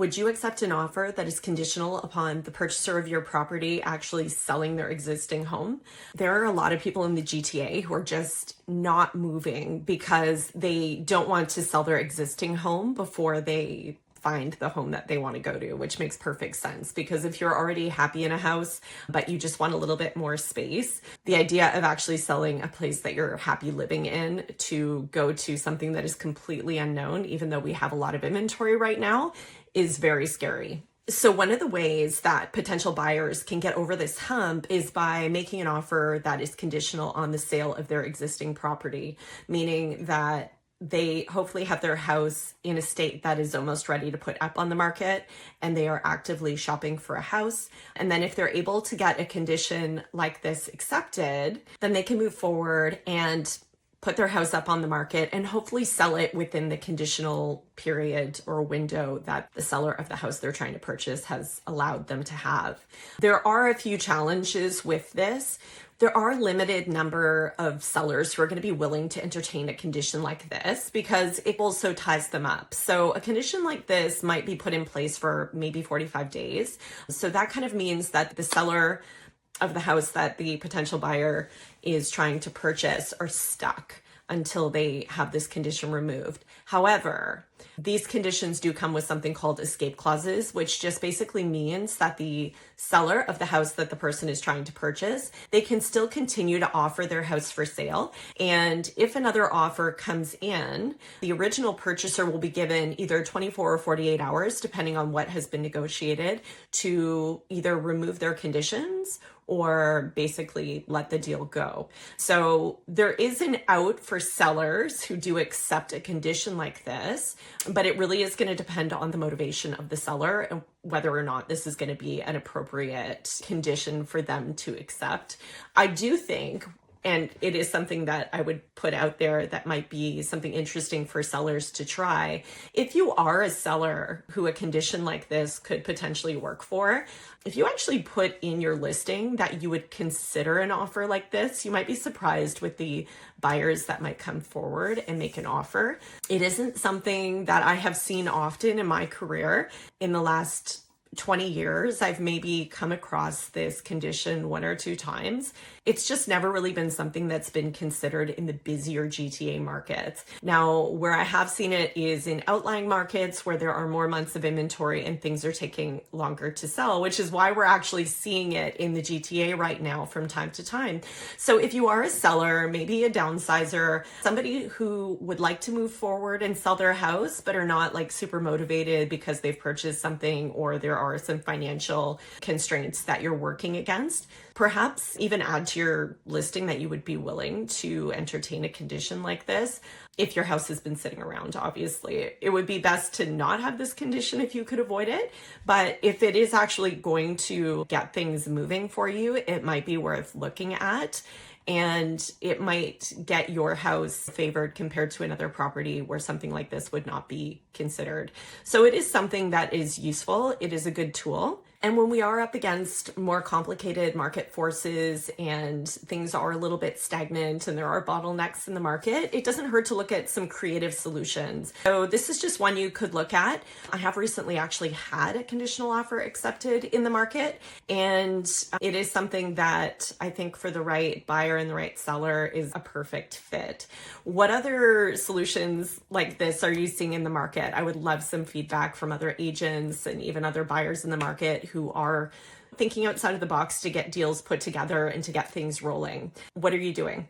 Would you accept an offer that is conditional upon the purchaser of your property actually selling their existing home? There are a lot of people in the GTA who are just not moving because they don't want to sell their existing home before they find the home that they want to go to, which makes perfect sense because if you're already happy in a house, but you just want a little bit more space, the idea of actually selling a place that you're happy living in to go to something that is completely unknown, even though we have a lot of inventory right now, is very scary. So one of the ways that potential buyers can get over this hump is by making an offer that is conditional on the sale of their existing property, meaning that they hopefully have their house in a state that is almost ready to put up on the market and they are actively shopping for a house. And then if they're able to get a condition like this accepted, then they can move forward and put their house up on the market and hopefully sell it within the conditional period or window that the seller of the house they're trying to purchase has allowed them to have. There are a few challenges with this. There are a limited number of sellers who are going to be willing to entertain a condition like this because it also ties them up. So a condition like this might be put in place for maybe 45 days. So that kind of means that the seller of the house that the potential buyer is trying to purchase are stuck until they have this condition removed. However, these conditions do come with something called escape clauses, which just basically means that the seller of the house that the person is trying to purchase, they can still continue to offer their house for sale. And if another offer comes in, the original purchaser will be given either 24 or 48 hours, depending on what has been negotiated, to either remove their conditions or basically let the deal go. So there is an out for sellers who do accept a condition like this, but it really is going to depend on the motivation of the seller and whether or not this is going to be an appropriate condition for them to accept. I do think, and it is something that I would put out there that might be something interesting for sellers to try. If you are a seller who a condition like this could potentially work for, if you actually put in your listing that you would consider an offer like this, you might be surprised with the buyers that might come forward and make an offer. It isn't something that I have seen often in my career. In the last 20 years, I've maybe come across this condition one or two times. It's just never really been something that's been considered in the busier GTA markets. Now, where I have seen it is in outlying markets where there are more months of inventory and things are taking longer to sell, which is why we're actually seeing it in the GTA right now from time to time. So if you are a seller, maybe a downsizer, somebody who would like to move forward and sell their house, but are not like super motivated because they've purchased something or there are some financial constraints that you're working against, perhaps even add to your listing that you would be willing to entertain a condition like this. If your house has been sitting around, obviously, it would be best to not have this condition if you could avoid it. But if it is actually going to get things moving for you, it might be worth looking at. And it might get your house favored compared to another property where something like this would not be considered. So it is something that is useful. It is a good tool. And when we are up against more complicated market forces and things are a little bit stagnant and there are bottlenecks in the market, it doesn't hurt to look at some creative solutions. So this is just one you could look at. I have recently actually had a conditional offer accepted in the market, and it is something that I think for the right buyer and the right seller is a perfect fit. What other solutions like this are you seeing in the market? I would love some feedback from other agents and even other buyers in the market who are thinking outside of the box to get deals put together and to get things rolling. What are you doing?